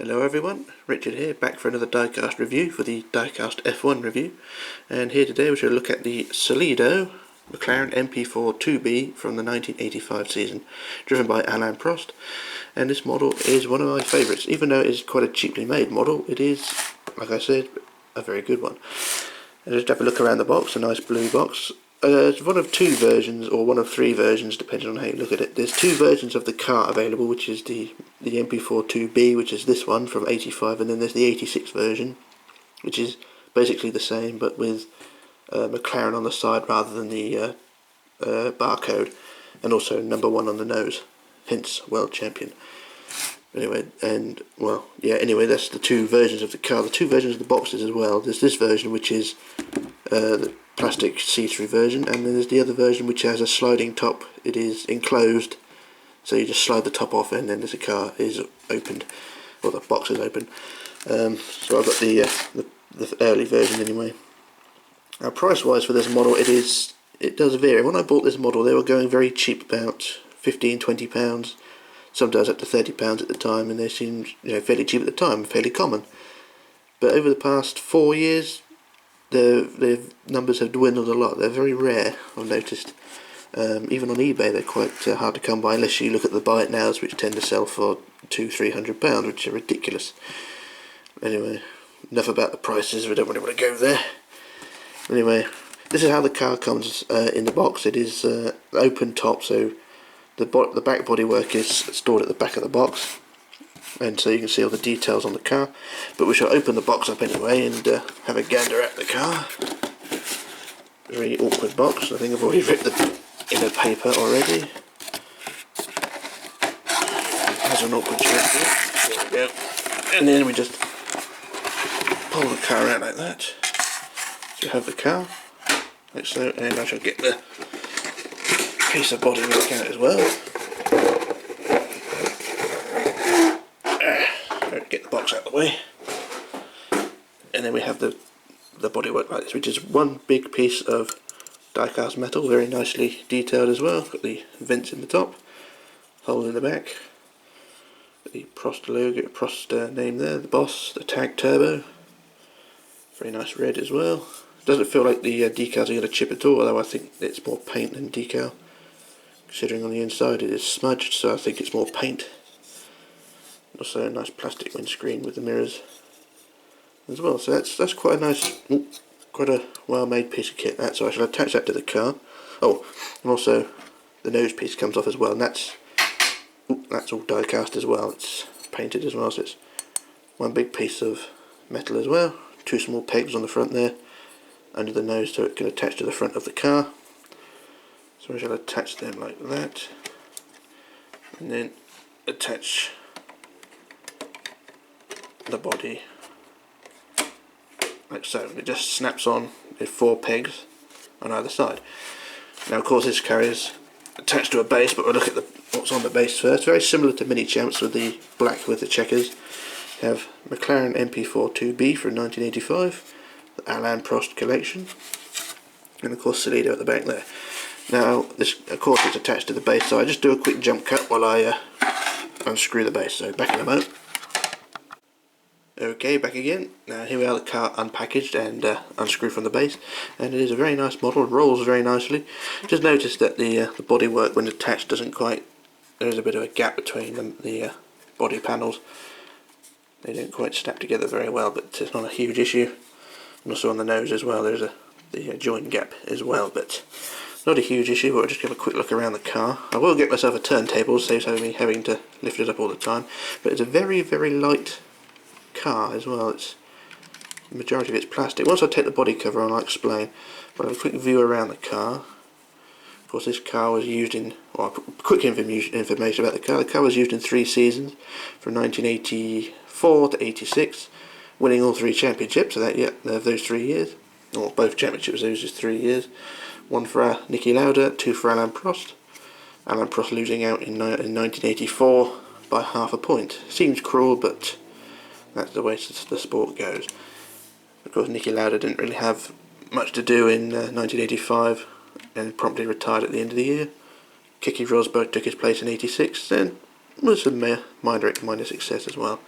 Hello everyone, Richard here, back for another diecast review for the Diecast F1 review. And here today we shall look at the Solido Mclaren MP4 2B from the 1985 season, driven by Alain Prost. And this model is one of my favourites. Even though it is quite a cheaply made model, it is, like I said, a very good one. And just have a look around the box, a nice blue box. It's one of two versions, or one of three versions, depending on how you look at it. There's two versions of the car available, which is the MP4 2B, which is this one from 85, and then there's the 86 version, which is basically the same, but with McLaren on the side rather than the barcode, and also number 1 on the nose, hence world champion. Anyway, that's the two versions of the car. The two versions of the boxes as well. There's this version, which is the plastic see-through version, and then there's the other version which has a sliding top. It is enclosed, so you just slide the top off and then the car is opened, or the box is open. So I've got the early version anyway. Now price wise for this model, it does vary. When I bought this model they were going very cheap, about £15–20, sometimes up to £30 at the time, and they seemed fairly cheap at the time, fairly common. But over the past 4 years their numbers have dwindled a lot. They're very rare, I've noticed. Even on eBay they're quite hard to come by, unless you look at the buy it nows, which tend to sell for £200–300, which are ridiculous. Anyway, enough about the prices, we don't really want to go there. Anyway, this is how the car comes in the box. It is open top, so the back bodywork is stored at the back of the box, and so you can see all the details on the car. But we shall open the box up anyway and have a gander at the car. Very awkward box. I think I've already ripped the inner paper already. It has an awkward shape there. There we go. And then we just pull the car out like that. So you have the car, like so, and I shall get the piece of bodywork out as well. Get the box out of the way, and then we have the bodywork like this, which is one big piece of die-cast metal, very nicely detailed as well. Got the vents in the top, hole in the back, the Prost logo, Prost name there, the Boss, the tag turbo, very nice red as well. Doesn't feel like the decals are going to chip at all, although I think it's more paint than decal, considering on the inside it is smudged, so I think it's more paint. Also a nice plastic windscreen with the mirrors as well, so that's quite a nice, quite a well made piece of kit that. So I shall attach that to the car. Oh, and also the nose piece comes off as well, and that's all die cast as well. It's painted as well, so it's one big piece of metal as well. Two small pegs on the front there under the nose, so it can attach to the front of the car. So I shall attach them like that, and then attach the body like so. It just snaps on with 4 pegs on either side. Now of course this car is attached to a base, but we'll look at what's on the base first. Very similar to Mini Champs with the black with the checkers. We have Mclaren MP4 2B from 1985, the Alain Prost collection, and of course Solido at the back there. Now this of course is attached to the base, so I just do a quick jump cut while I unscrew the base. So back in a moment. Okay, back again. Now here we are, the car unpackaged and unscrewed from the base, and it is a very nice model. It rolls very nicely. Just noticed that the bodywork when attached doesn't quite, there is a bit of a gap between the body panels. They don't quite snap together very well, but it's not a huge issue. And also on the nose as well, there's the joint gap as well, but not a huge issue. But we'll just give a quick look around the car. I will get myself a turntable, saves me having to lift it up all the time, but it's a very, very light car as well. It's the majority of it's plastic. Once I take the body cover on, I'll explain, but I'll have a quick view around the car. Of course this car was used in, well, quick information about the car. The car was used in 3 seasons from 1984 to 86, winning all 3 championships. So those 3 years, or both championships, those just 3 years. 1 for Niki Lauda, 2 for Alain Prost. Alain Prost losing out in 1984 by half a point. Seems cruel, but that's the way the sport goes. Of course Niki Lauda didn't really have much to do in 1985 and promptly retired at the end of the year. Keke Rosberg took his place in 86 and was a minor success as well.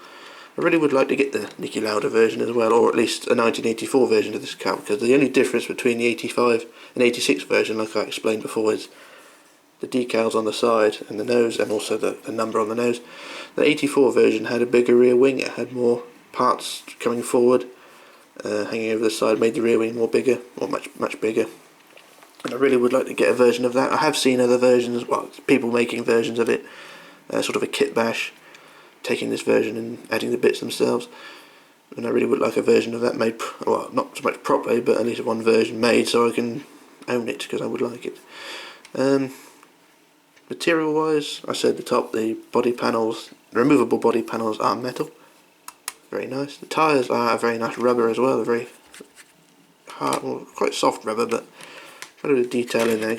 I really would like to get the Niki Lauda version as well, or at least a 1984 version of this car, because the only difference between the 85 and 86 version, like I explained before, is the decals on the side and the nose, and also the number on the nose. The 84 version had a bigger rear wing, it had more parts coming forward, hanging over the side, made the rear wing more bigger, or much bigger. And I really would like to get a version of that. I have seen other versions, well, people making versions of it, sort of a kit bash, taking this version and adding the bits themselves. And I really would like a version of that made, well, not so much properly, but at least one version made so I can own it, because I would like it. Material wise, I said at the top, the body panels, the removable body panels are metal. Very nice. The tyres are a very nice rubber as well, a very hard, well, quite soft rubber, but got a bit of detail in there.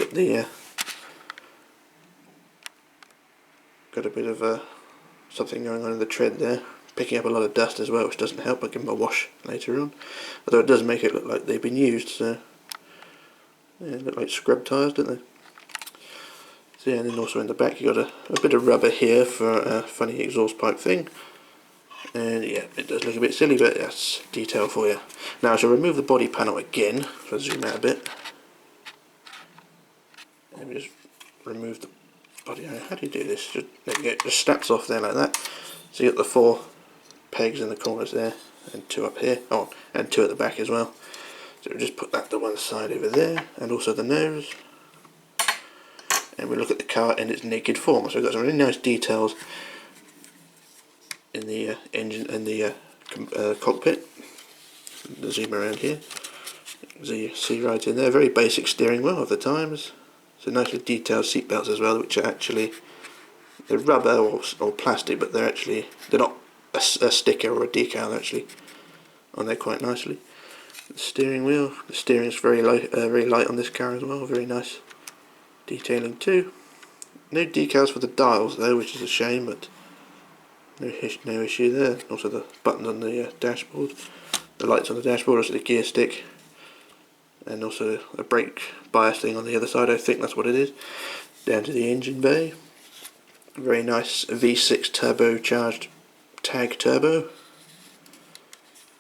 Got a bit of something going on in the tread there, picking up a lot of dust as well, which doesn't help. I'll give them a wash later on, although it does make it look like they've been used, so yeah, they look like scrub tyres, don't they? So yeah, and then also in the back you got a bit of rubber here for a funny exhaust pipe thing, and yeah, it does look a bit silly, but that's detail for you. Now I shall remove the body panel again, so I'll zoom out a bit, and we just remove the body. How do you do this? There we go, it just snaps off there like that. So you got the 4 pegs in the corners there, and 2 up here, oh, and 2 at the back as well. So we'll just put that to one side over there, and also the nose. And we look at the car in its naked form. So we've got some really nice details in the engine and the cockpit. The zoom around here, as you see right in there, very basic steering wheel of the times. So nicely detailed seat belts as well, which are actually, they're rubber or plastic, but they're not a sticker or a decal. They're actually on there quite nicely. The steering wheel, the steering is very light on this car as well. Very nice detailing too. No decals for the dials though, which is a shame, but no issue there. Also the buttons on the dashboard, the lights on the dashboard, also the gear stick, and also a brake bias thing on the other side. I think that's what it is. Down to the engine bay. Very nice V6 turbocharged tag turbo.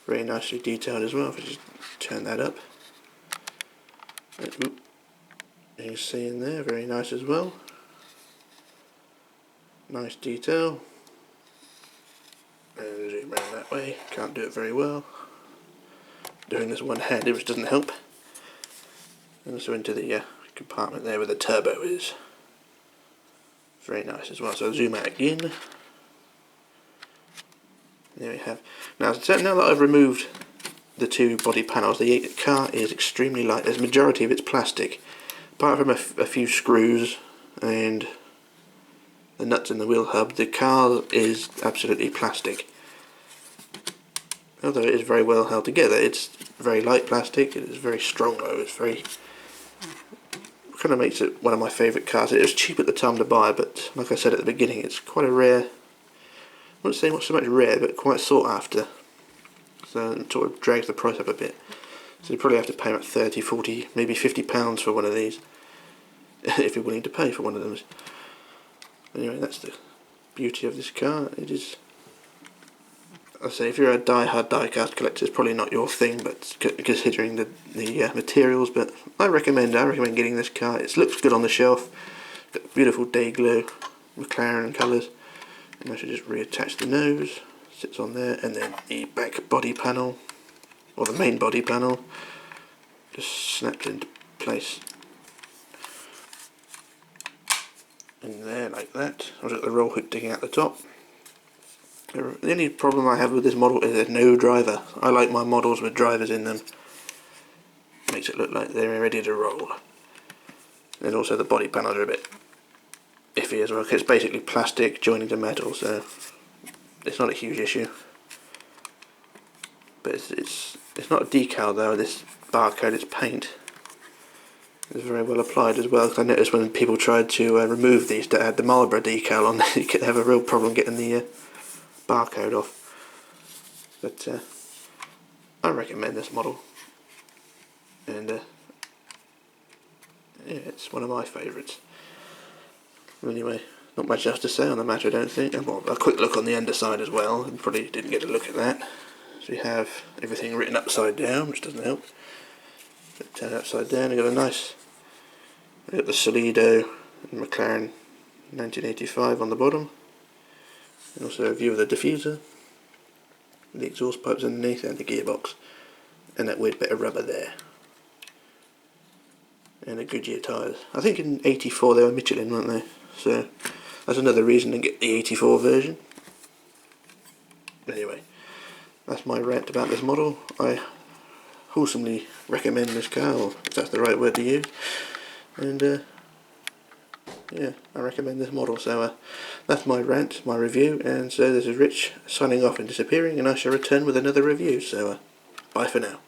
Very nicely detailed as well. If I just turn that up, you can see in there, very nice as well. Nice detail. And zoom around that way. Can't do it very well. Doing this one-handed, which doesn't help. And also into the compartment there where the turbo is. Very nice as well. So zoom out again. There we have. Now that I've removed the 2 body panels, the car is extremely light. There's a majority of it's plastic, apart from a few screws and the nuts in the wheel hub. The car is absolutely plastic. Although it is very well held together, it's very light plastic. It is very strong though. It's very, kind of makes it one of my favourite cars. It was cheap at the time to buy, but like I said at the beginning, it's quite a rare, I wouldn't say not so much rare, but quite sought after. So it sort of drags the price up a bit. So you probably have to pay about 30, 40, maybe £50 for one of these, if you're willing to pay for one of them. Anyway, that's the beauty of this car. It is, I say, if you're a die-hard diecast collector, it's probably not your thing, but considering the materials, but I recommend getting this car. It looks good on the shelf. Got beautiful day glow, Mclaren colours. And I should just reattach the nose. Sits on there, and then the back body panel, or the main body panel, just snaps into place. In there like that. I've got the roll hood digging out the top. The only problem I have with this model is there's no driver. I like my models with drivers in them. Makes it look like they're ready to roll. And also the body panels are a bit iffy as well, because it's basically plastic joining to metal, so it's not a huge issue. But it's not a decal though. This barcode, it's paint. It's very well applied as well, because I noticed when people tried to remove these to add the Marlboro decal on, you could have a real problem getting the barcode off. But I recommend this model, and yeah, it's one of my favourites. Anyway, Not much else to say on the matter, I don't think. And well, a quick look on the underside as well. Probably didn't get a look at that. So we have everything written upside down, which doesn't help. But turn it upside down, we've got a nice, we've got the Solido and Mclaren 1985 on the bottom. And also a view of the diffuser, the exhaust pipes underneath, and the gearbox. And that weird bit of rubber there. And the Goodyear tyres. I think in '84 they were Michelin, weren't they? So that's another reason to get the '84 version. Anyway, that's my rant about this model. I wholesomely recommend this car, or if that's the right word to use. And yeah, I recommend this model. So that's my rant, my review. And so this is Rich signing off and disappearing, and I shall return with another review. So bye for now.